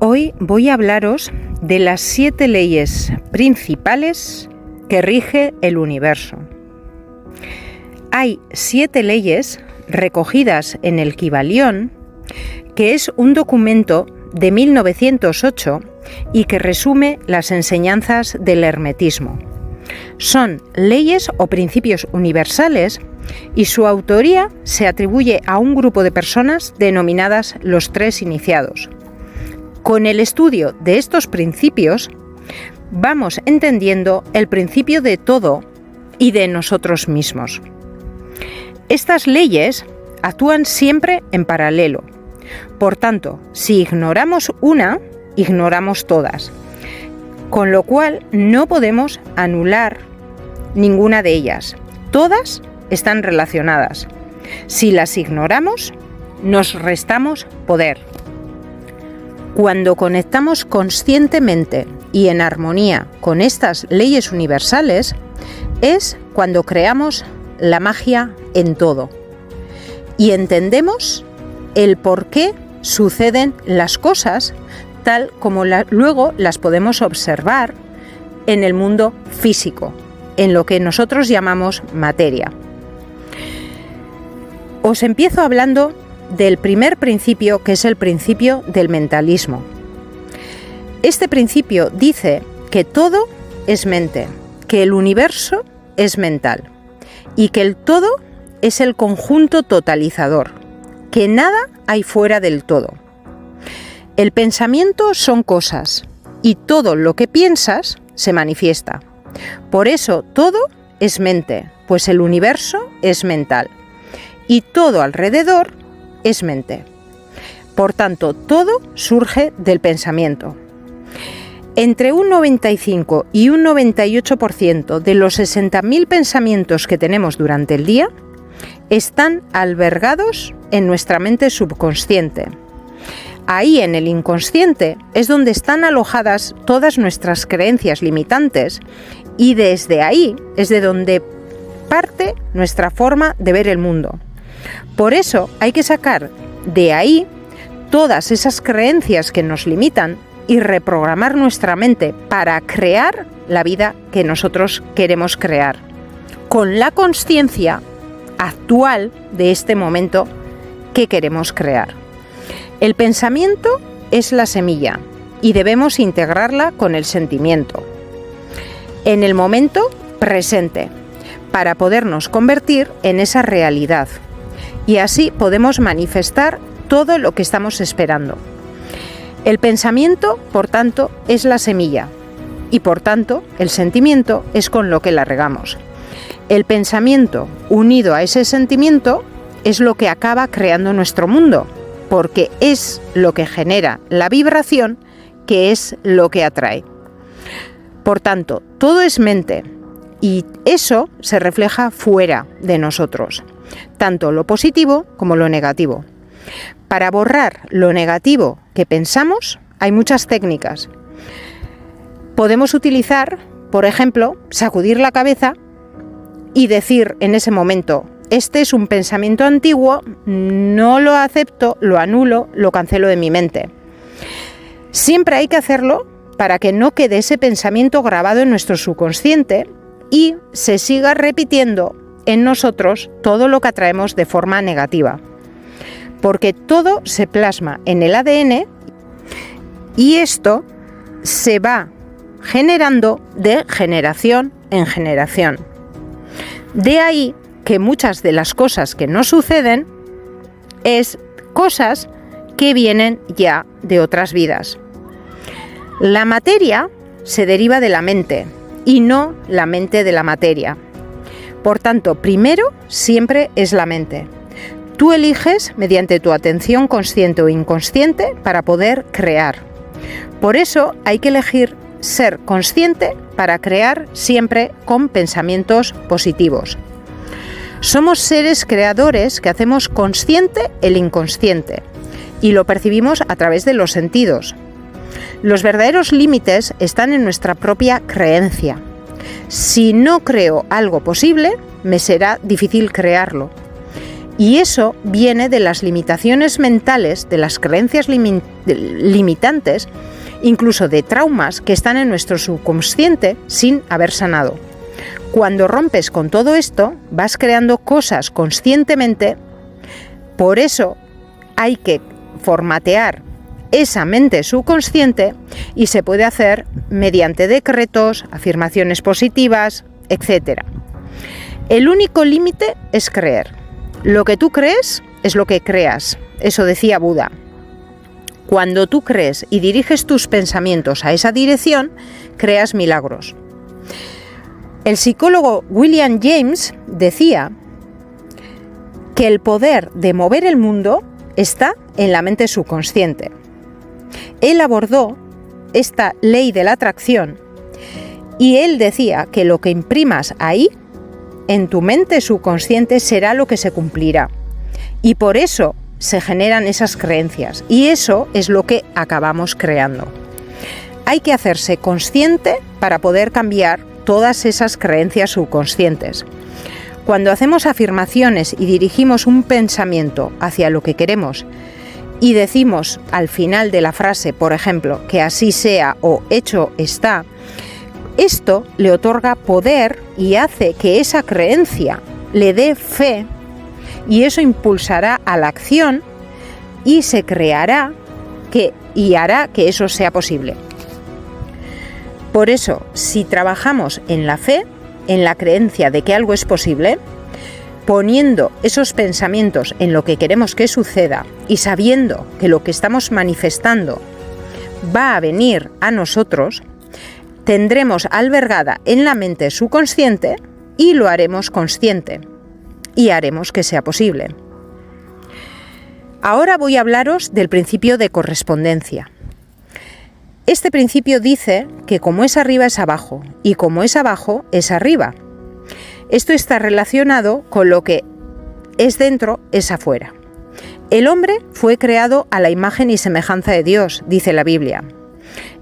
Hoy voy a hablaros de las 7 leyes principales que rige el universo. Hay 7 leyes recogidas en el Kybalión, que es un documento de 1908 y que resume las enseñanzas del hermetismo. Son leyes o principios universales y su autoría se atribuye a un grupo de personas denominadas los 3 iniciados. Con el estudio de estos principios vamos entendiendo el principio de todo y de nosotros mismos. Estas leyes actúan siempre en paralelo. Por tanto, si ignoramos una, ignoramos todas, con lo cual no podemos anular ninguna de ellas. Todas están relacionadas. Si las ignoramos, nos restamos poder. Cuando conectamos conscientemente y en armonía con estas leyes universales, es cuando creamos la magia en todo y entendemos el por qué suceden las cosas tal como luego las podemos observar en el mundo físico, en lo que nosotros llamamos materia. Os empiezo hablando del primer principio, que es el principio del mentalismo. Este principio dice que todo es mente, que el universo es mental y que el todo es el conjunto totalizador, que nada hay fuera del todo. El pensamiento son cosas y todo lo que piensas se manifiesta. Por eso todo es mente, pues el universo es mental y todo alrededor es mente. Por tanto, todo surge del pensamiento. Entre un 95 y un 98% de los 60.000 pensamientos que tenemos durante el día están albergados en nuestra mente subconsciente. Ahí, en el inconsciente, es donde están alojadas todas nuestras creencias limitantes y desde ahí es de donde parte nuestra forma de ver el mundo. Por eso hay que sacar de ahí todas esas creencias que nos limitan y reprogramar nuestra mente para crear la vida que nosotros queremos crear, con la consciencia actual de este momento que queremos crear. El pensamiento es la semilla y debemos integrarla con el sentimiento en el momento presente para podernos convertir en esa realidad. Y así podemos manifestar todo lo que estamos esperando. El pensamiento, por tanto, es la semilla y, por tanto, el sentimiento es con lo que la regamos. El pensamiento unido a ese sentimiento es lo que acaba creando nuestro mundo, porque es lo que genera la vibración, que es lo que atrae. Por tanto, todo es mente y eso se refleja fuera de nosotros, tanto lo positivo como lo negativo. Para borrar lo negativo que pensamos hay muchas técnicas. Podemos utilizar, por ejemplo, sacudir la cabeza y decir en ese momento: este es un pensamiento antiguo, no lo acepto, lo anulo, lo cancelo de mi mente. Siempre hay que hacerlo para que no quede ese pensamiento grabado en nuestro subconsciente y se siga repitiendo en nosotros todo lo que atraemos de forma negativa. Porque todo se plasma en el ADN y esto se va generando de generación en generación. De ahí que muchas de las cosas que nos suceden es cosas que vienen ya de otras vidas. La materia se deriva de la mente y no la mente de la materia. Por tanto, primero siempre es la mente. Tú eliges mediante tu atención consciente o inconsciente para poder crear. Por eso hay que elegir ser consciente para crear siempre con pensamientos positivos. Somos seres creadores que hacemos consciente el inconsciente y lo percibimos a través de los sentidos. Los verdaderos límites están en nuestra propia creencia. Si no creo algo posible, me será difícil crearlo. Y eso viene de las limitaciones mentales, de las creencias limitantes, incluso de traumas que están en nuestro subconsciente sin haber sanado. Cuando rompes con todo esto, vas creando cosas conscientemente. Por eso hay que formatear esa mente subconsciente y se puede hacer mediante decretos, afirmaciones positivas, etc. El único límite es creer. Lo que tú crees es lo que creas. Eso decía Buda. Cuando tú crees y diriges tus pensamientos a esa dirección, creas milagros. El psicólogo William James decía que el poder de mover el mundo está en la mente subconsciente. Él abordó esta ley de la atracción y él decía que lo que imprimas ahí, en tu mente subconsciente, será lo que se cumplirá. Y por eso se generan esas creencias y eso es lo que acabamos creando. Hay que hacerse consciente para poder cambiar todas esas creencias subconscientes. Cuando hacemos afirmaciones y dirigimos un pensamiento hacia lo que queremos y decimos al final de la frase, por ejemplo, que así sea o hecho está, esto le otorga poder y hace que esa creencia le dé fe y eso impulsará a la acción y se creará y hará que eso sea posible. Por eso, si trabajamos en la fe, en la creencia de que algo es posible, poniendo esos pensamientos en lo que queremos que suceda y sabiendo que lo que estamos manifestando va a venir a nosotros, tendremos albergada en la mente subconsciente y lo haremos consciente y haremos que sea posible. Ahora voy a hablaros del principio de correspondencia. Este principio dice que como es arriba es abajo y como es abajo es arriba. Esto está relacionado con lo que es dentro es afuera. El hombre fue creado a la imagen y semejanza de Dios, dice la Biblia.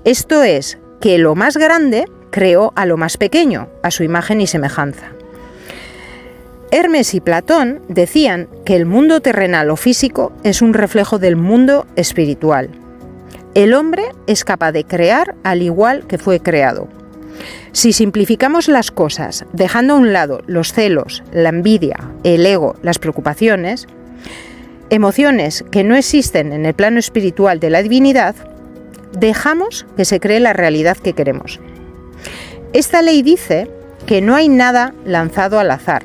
Esto es que lo más grande creó a lo más pequeño, a su imagen y semejanza. Hermes y Platón decían que el mundo terrenal o físico es un reflejo del mundo espiritual. El hombre es capaz de crear al igual que fue creado. Si simplificamos las cosas, dejando a un lado los celos, la envidia, el ego, las preocupaciones, emociones que no existen en el plano espiritual de la divinidad, dejamos que se cree la realidad que queremos. Esta ley dice que no hay nada lanzado al azar,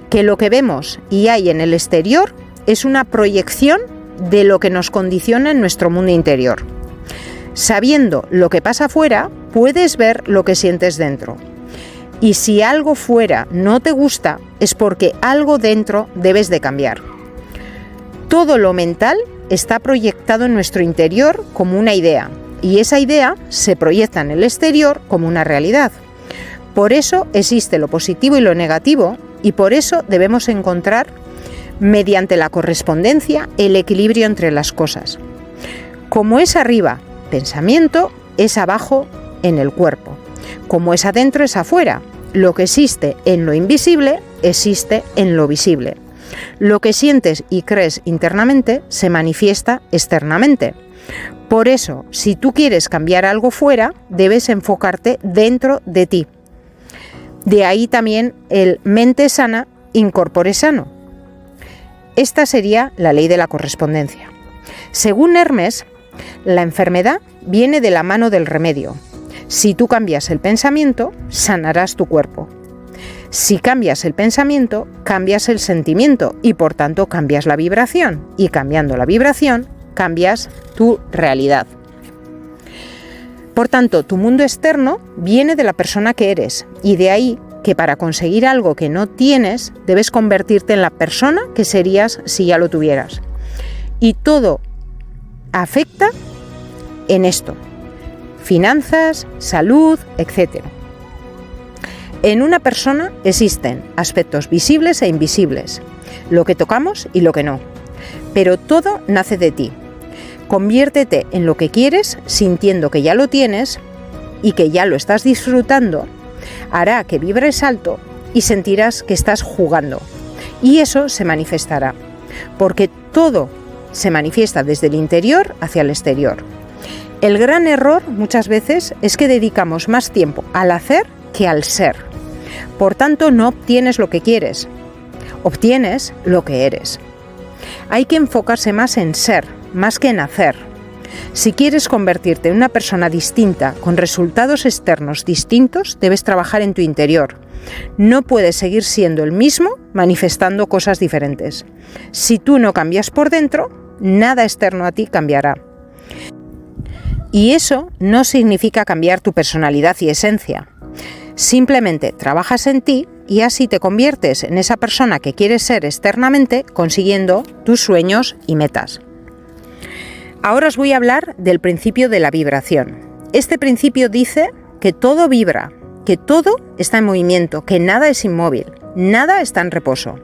que lo que vemos y hay en el exterior es una proyección de lo que nos condiciona en nuestro mundo interior. Sabiendo lo que pasa fuera, puedes ver lo que sientes dentro. Y si algo fuera no te gusta, es porque algo dentro debes de cambiar. Todo lo mental está proyectado en nuestro interior como una idea, y esa idea se proyecta en el exterior como una realidad. Por eso existe lo positivo y lo negativo, y por eso debemos encontrar, mediante la correspondencia, el equilibrio entre las cosas. Como es arriba, pensamiento, es abajo en el cuerpo. Como es adentro, es afuera. Lo que existe en lo invisible, existe en lo visible. Lo que sientes y crees internamente, se manifiesta externamente. Por eso, si tú quieres cambiar algo fuera, debes enfocarte dentro de ti. De ahí también el mente sana, incorpore sano. Esta sería la ley de la correspondencia. Según Hermes, la enfermedad viene de la mano del remedio. Si tú cambias el pensamiento, sanarás tu cuerpo. Si cambias el pensamiento, cambias el sentimiento y por tanto cambias la vibración. Y cambiando la vibración, cambias tu realidad. Por tanto, tu mundo externo viene de la persona que eres y de ahí que para conseguir algo que no tienes, debes convertirte en la persona que serías si ya lo tuvieras. Y todo afecta en esto: finanzas, salud, etc. En una persona existen aspectos visibles e invisibles, lo que tocamos y lo que no. Pero todo nace de ti. Conviértete en lo que quieres, sintiendo que ya lo tienes y que ya lo estás disfrutando. Hará que vibres alto y sentirás que estás jugando. y eso se manifestará, porque todo se manifiesta desde el interior hacia el exterior. El gran error muchas veces es que dedicamos más tiempo al hacer que al ser. Por tanto, no obtienes lo que quieres, obtienes lo que eres. Hay que enfocarse más en ser, más que en hacer. Si quieres convertirte en una persona distinta, con resultados externos distintos, debes trabajar en tu interior. No puedes seguir siendo el mismo manifestando cosas diferentes. Si tú no cambias por dentro, nada externo a ti cambiará. Y eso no significa cambiar tu personalidad y esencia. Simplemente trabajas en ti y así te conviertes en esa persona que quieres ser externamente, consiguiendo tus sueños y metas. Ahora os voy a hablar del principio de la vibración. Este principio dice que todo vibra, que todo está en movimiento, que nada es inmóvil, nada está en reposo.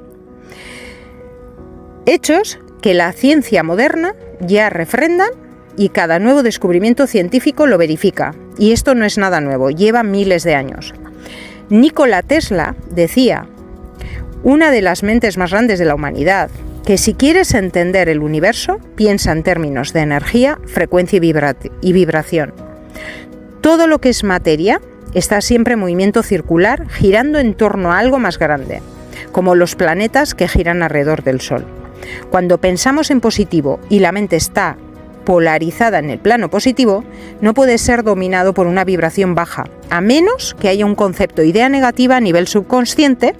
Hechos que la ciencia moderna ya refrendan y cada nuevo descubrimiento científico lo verifica. Y esto no es nada nuevo, lleva miles de años. Nikola Tesla decía, una de las mentes más grandes de la humanidad, que si quieres entender el universo, piensa en términos de energía, frecuencia y vibración. Todo lo que es materia está siempre en movimiento circular, girando en torno a algo más grande, como los planetas que giran alrededor del Sol. Cuando pensamos en positivo y la mente está polarizada en el plano positivo, no puede ser dominado por una vibración baja, a menos que haya un concepto, idea negativa a nivel subconsciente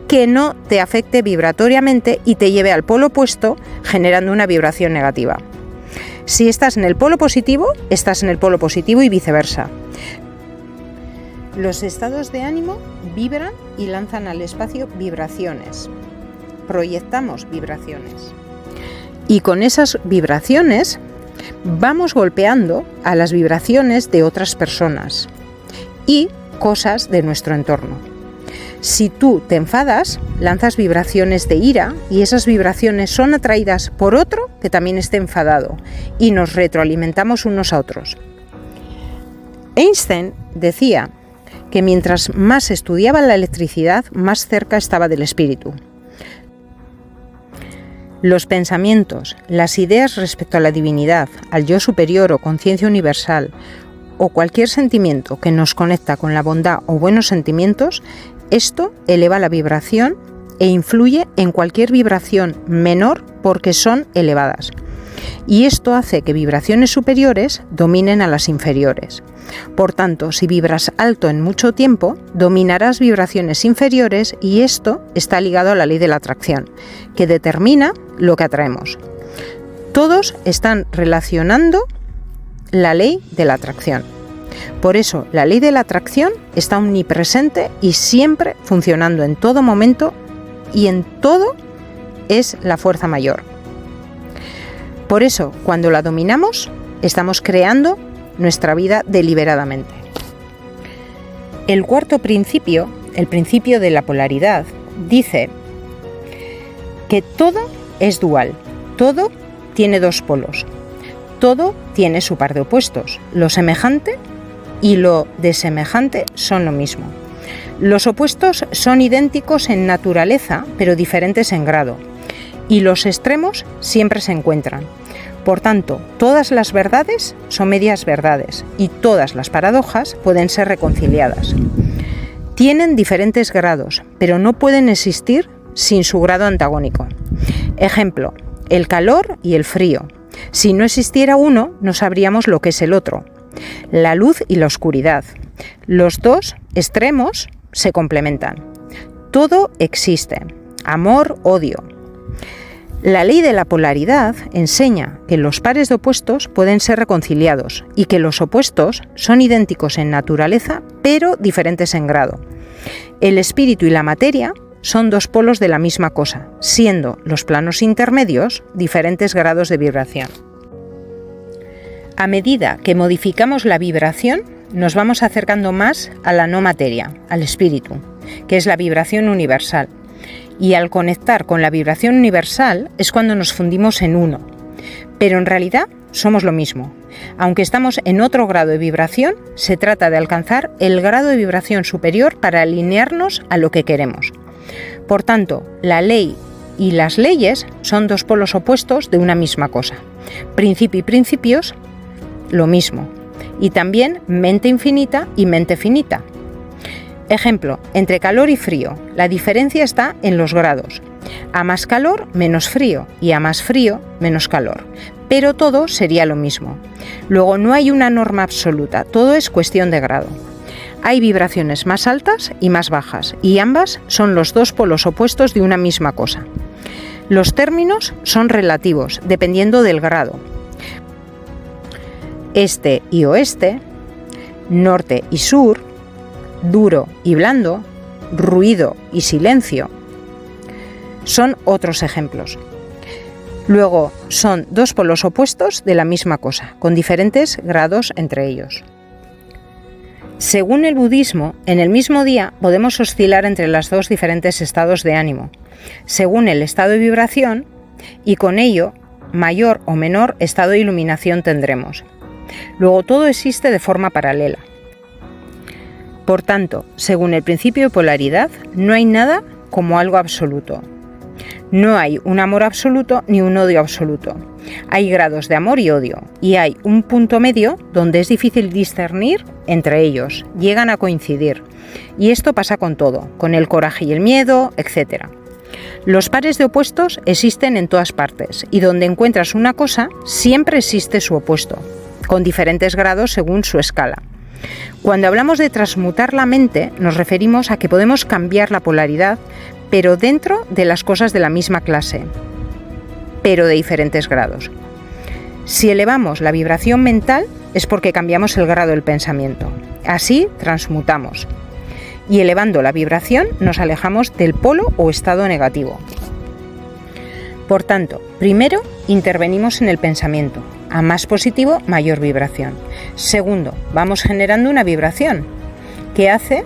que no te afecte vibratoriamente y te lleve al polo opuesto, generando una vibración negativa. Si estás en el polo positivo, estás en el polo positivo y viceversa. Los estados de ánimo vibran y lanzan al espacio vibraciones. Proyectamos vibraciones. Y con esas vibraciones vamos golpeando a las vibraciones de otras personas y cosas de nuestro entorno. Si tú te enfadas, lanzas vibraciones de ira y esas vibraciones son atraídas por otro que también esté enfadado y nos retroalimentamos unos a otros. Einstein decía que mientras más estudiaba la electricidad, más cerca estaba del espíritu. Los pensamientos, las ideas respecto a la divinidad, al yo superior o conciencia universal, o cualquier sentimiento que nos conecta con la bondad o buenos sentimientos, esto eleva la vibración e influye en cualquier vibración menor porque son elevadas. Y esto hace que vibraciones superiores dominen a las inferiores. Por tanto, si vibras alto en mucho tiempo, dominarás vibraciones inferiores y esto está ligado a la ley de la atracción, que determina lo que atraemos. Todos están relacionando la ley de la atracción. Por eso, la ley de la atracción está omnipresente y siempre funcionando en todo momento y en todo es la fuerza mayor. Por eso, cuando la dominamos, estamos creando nuestra vida deliberadamente. El cuarto principio, el principio de la polaridad, dice que todo es dual, todo tiene dos polos, todo tiene su par de opuestos, lo semejante y lo desemejante son lo mismo. Los opuestos son idénticos en naturaleza, pero diferentes en grado, y los extremos siempre se encuentran. Por tanto, todas las verdades son medias verdades y todas las paradojas pueden ser reconciliadas. Tienen diferentes grados, pero no pueden existir sin su grado antagónico. Ejemplo, el calor y el frío. Si no existiera uno, no sabríamos lo que es el otro. La luz y la oscuridad. Los dos extremos se complementan. Todo existe. Amor, odio. La ley de la polaridad enseña que los pares de opuestos pueden ser reconciliados y que los opuestos son idénticos en naturaleza, pero diferentes en grado. El espíritu y la materia son dos polos de la misma cosa, siendo los planos intermedios diferentes grados de vibración. A medida que modificamos la vibración, nos vamos acercando más a la no materia, al espíritu, que es la vibración universal. Y al conectar con la vibración universal es cuando nos fundimos en uno. Pero en realidad somos lo mismo. Aunque estamos en otro grado de vibración, se trata de alcanzar el grado de vibración superior para alinearnos a lo que queremos. Por tanto, la ley y las leyes son dos polos opuestos de una misma cosa. Principio y principios, lo mismo. Y también mente infinita y mente finita. Ejemplo, entre calor y frío, la diferencia está en los grados. A más calor, menos frío, y a más frío, menos calor. Pero todo sería lo mismo. Luego no hay una norma absoluta, todo es cuestión de grado. Hay vibraciones más altas y más bajas, y ambas son los dos polos opuestos de una misma cosa. Los términos son relativos, dependiendo del grado. Este y oeste, norte y sur, duro y blando, ruido y silencio, son otros ejemplos. Luego, son dos polos opuestos de la misma cosa, con diferentes grados entre ellos. Según el budismo, en el mismo día podemos oscilar entre los dos diferentes estados de ánimo, según el estado de vibración, y con ello, mayor o menor estado de iluminación tendremos. Luego, todo existe de forma paralela. Por tanto, según el principio de polaridad, no hay nada como algo absoluto. No hay un amor absoluto ni un odio absoluto. Hay grados de amor y odio, y hay un punto medio donde es difícil discernir entre ellos, llegan a coincidir. Y esto pasa con todo, con el coraje y el miedo, etc. Los pares de opuestos existen en todas partes, y donde encuentras una cosa, siempre existe su opuesto, con diferentes grados según su escala. Cuando hablamos de transmutar la mente, nos referimos a que podemos cambiar la polaridad, pero dentro de las cosas de la misma clase, pero de diferentes grados. Si elevamos la vibración mental, es porque cambiamos el grado del pensamiento. Así transmutamos. Y elevando la vibración, nos alejamos del polo o estado negativo. Por tanto, primero intervenimos en el pensamiento. A más positivo, mayor vibración. Segundo, vamos generando una vibración que hace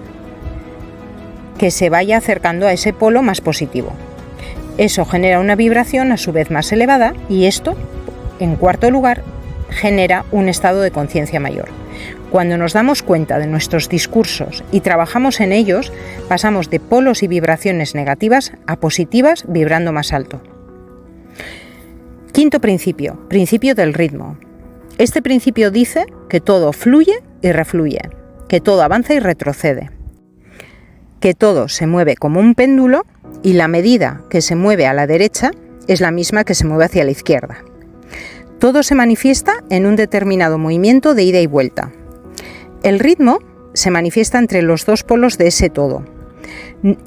que se vaya acercando a ese polo más positivo. Eso genera una vibración a su vez más elevada y esto, en cuarto lugar, genera un estado de conciencia mayor. Cuando nos damos cuenta de nuestros discursos y trabajamos en ellos, pasamos de polos y vibraciones negativas a positivas vibrando más alto. Quinto principio, principio del ritmo. Este principio dice que todo fluye y refluye, que todo avanza y retrocede, que todo se mueve como un péndulo y la medida que se mueve a la derecha es la misma que se mueve hacia la izquierda. Todo se manifiesta en un determinado movimiento de ida y vuelta. El ritmo se manifiesta entre los dos polos de ese todo.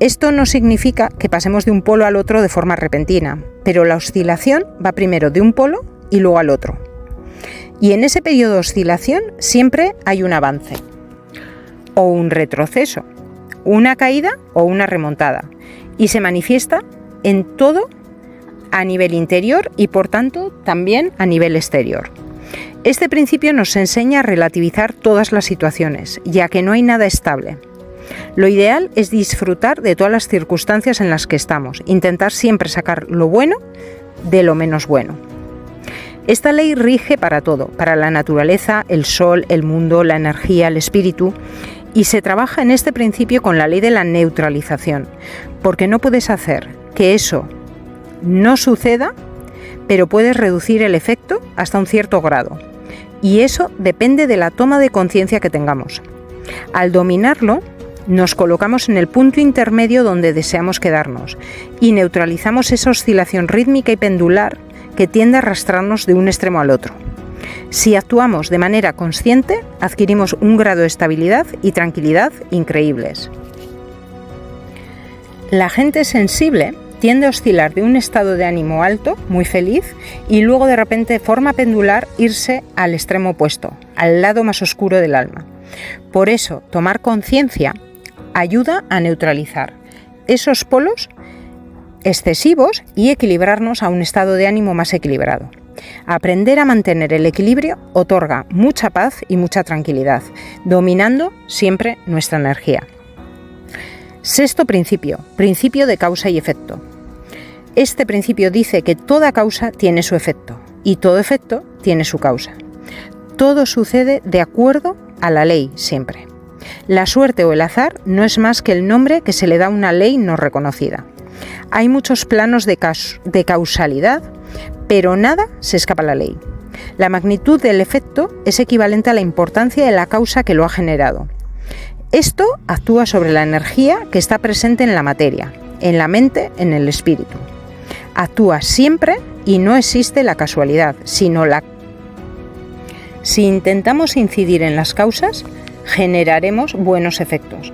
Esto no significa que pasemos de un polo al otro de forma repentina, pero la oscilación va primero de un polo y luego al otro. Y en ese periodo de oscilación siempre hay un avance o un retroceso, una caída o una remontada, y se manifiesta en todo a nivel interior y por tanto también a nivel exterior. Este principio nos enseña a relativizar todas las situaciones, ya que no hay nada estable. Lo ideal es disfrutar de todas las circunstancias en las que estamos, intentar siempre sacar lo bueno de lo menos bueno. Esta ley rige para todo, para la naturaleza, el sol, el mundo, la energía, el espíritu, y se trabaja en este principio con la ley de la neutralización, porque no puedes hacer que eso no suceda, pero puedes reducir el efecto hasta un cierto grado. Y eso depende de la toma de conciencia que tengamos. Al dominarlo, nos colocamos en el punto intermedio donde deseamos quedarnos y neutralizamos esa oscilación rítmica y pendular que tiende a arrastrarnos de un extremo al otro. Si actuamos de manera consciente, adquirimos un grado de estabilidad y tranquilidad increíbles. La gente sensible tiende a oscilar de un estado de ánimo alto, muy feliz, y luego de repente de forma pendular irse al extremo opuesto, al lado más oscuro del alma. Por eso, tomar conciencia ayuda a neutralizar esos polos excesivos y equilibrarnos a un estado de ánimo más equilibrado. Aprender a mantener el equilibrio otorga mucha paz y mucha tranquilidad, dominando siempre nuestra energía. Sexto principio, principio de causa y efecto. Este principio dice que toda causa tiene su efecto y todo efecto tiene su causa. Todo sucede de acuerdo a la ley siempre. La suerte o el azar no es más que el nombre que se le da a una ley no reconocida. Hay muchos planos de causalidad, pero nada se escapa a la ley. La magnitud del efecto es equivalente a la importancia de la causa que lo ha generado. Esto actúa sobre la energía que está presente en la materia, en la mente, en el espíritu. Actúa siempre y no existe la casualidad, sino la... Si intentamos incidir en las causas, generaremos buenos efectos.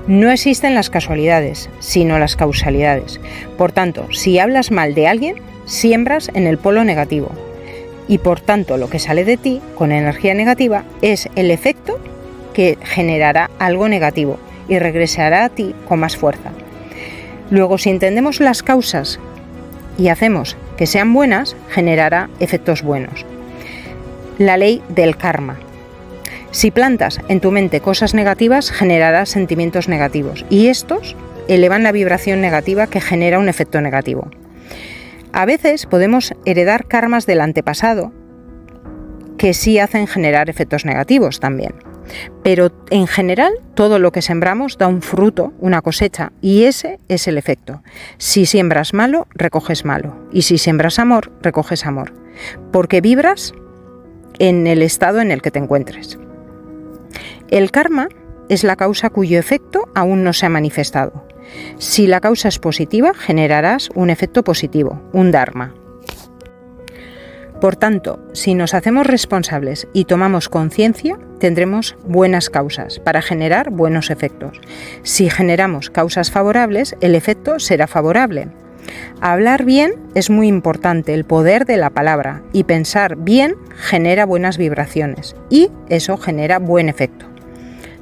No existen las casualidades, sino las causalidades. Por tanto, si hablas mal de alguien, siembras en el polo negativo. Y por tanto, lo que sale de ti con energía negativa es el efecto que generará algo negativo y regresará a ti con más fuerza. Luego, si entendemos las causas y hacemos que sean buenas, generará efectos buenos. La ley del karma. Si plantas en tu mente cosas negativas, generarás sentimientos negativos y estos elevan la vibración negativa que genera un efecto negativo. A veces podemos heredar karmas del antepasado que sí hacen generar efectos negativos también. Pero en general todo lo que sembramos da un fruto, una cosecha, y ese es el efecto. Si siembras malo, recoges malo. Y si siembras amor, recoges amor. Porque vibras en el estado en el que te encuentres. El karma es la causa cuyo efecto aún no se ha manifestado. Si la causa es positiva, generarás un efecto positivo, un dharma. Por tanto, si nos hacemos responsables y tomamos conciencia, tendremos buenas causas para generar buenos efectos. Si generamos causas favorables, el efecto será favorable. Hablar bien es muy importante, el poder de la palabra, y pensar bien genera buenas vibraciones y eso genera buen efecto.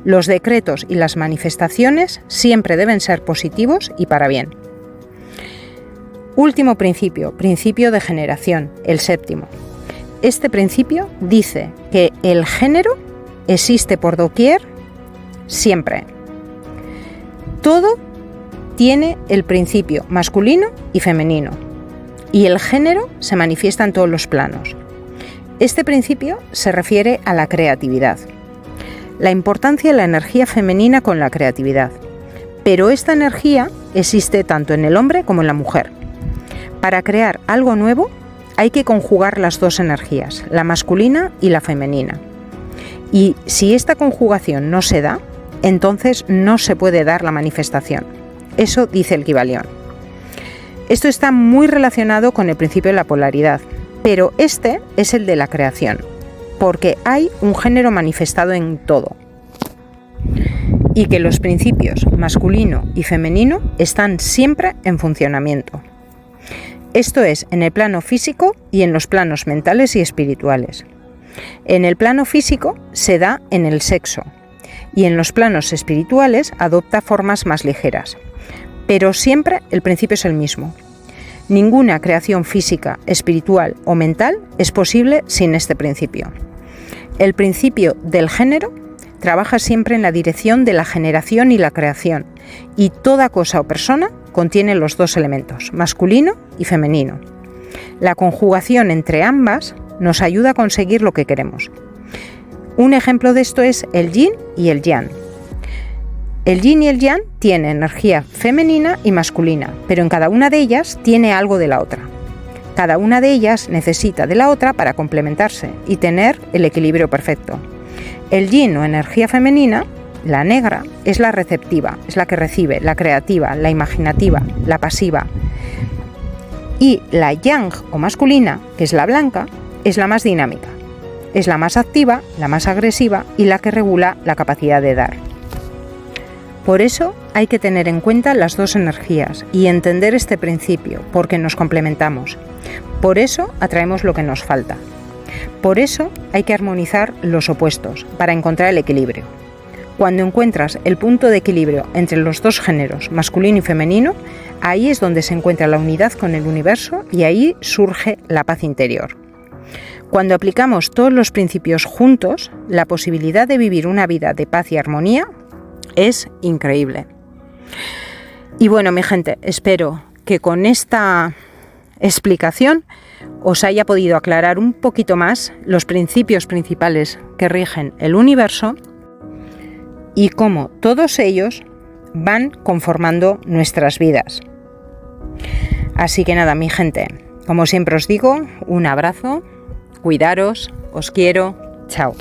Los decretos y las manifestaciones siempre deben ser positivos y para bien. Último principio, principio de generación, el séptimo. Este principio dice que el género existe por doquier siempre. Todo tiene el principio masculino y femenino y el género se manifiesta en todos los planos. Este principio se refiere a la creatividad. La importancia de la energía femenina con la creatividad. Pero esta energía existe tanto en el hombre como en la mujer. Para crear algo nuevo hay que conjugar las dos energías, la masculina y la femenina. Y si esta conjugación no se da, entonces no se puede dar la manifestación. Eso dice el Kybalión. Esto está muy relacionado con el principio de la polaridad, pero este es el de la creación, porque hay un género manifestado en todo. Y que los principios masculino y femenino están siempre en funcionamiento. Esto es en el plano físico y en los planos mentales y espirituales. En el plano físico se da en el sexo y en los planos espirituales adopta formas más ligeras. Pero siempre el principio es el mismo. Ninguna creación física, espiritual o mental es posible sin este principio. El principio del género trabaja siempre en la dirección de la generación y la creación, y toda cosa o persona contiene los dos elementos, masculino y femenino. La conjugación entre ambas nos ayuda a conseguir lo que queremos. Un ejemplo de esto es el yin y el yang. El yin y el yang tienen energía femenina y masculina, pero en cada una de ellas tiene algo de la otra. Cada una de ellas necesita de la otra para complementarse y tener el equilibrio perfecto. El yin o energía femenina, la negra, es la receptiva, es la que recibe, la creativa, la imaginativa, la pasiva. Y la yang o masculina, que es la blanca, es la más dinámica. Es la más activa, la más agresiva y la que regula la capacidad de dar. Por eso hay que tener en cuenta las dos energías y entender este principio, porque nos complementamos. Por eso atraemos lo que nos falta. Por eso hay que armonizar los opuestos para encontrar el equilibrio. Cuando encuentras el punto de equilibrio entre los dos géneros, masculino y femenino, ahí es donde se encuentra la unidad con el universo y ahí surge la paz interior. Cuando aplicamos todos los principios juntos, la posibilidad de vivir una vida de paz y armonía es increíble. Y bueno, mi gente, espero que con esta explicación os haya podido aclarar un poquito más los principios principales que rigen el universo y cómo todos ellos van conformando nuestras vidas. Así que nada, mi gente, como siempre os digo, un abrazo, cuidaros, os quiero, chao.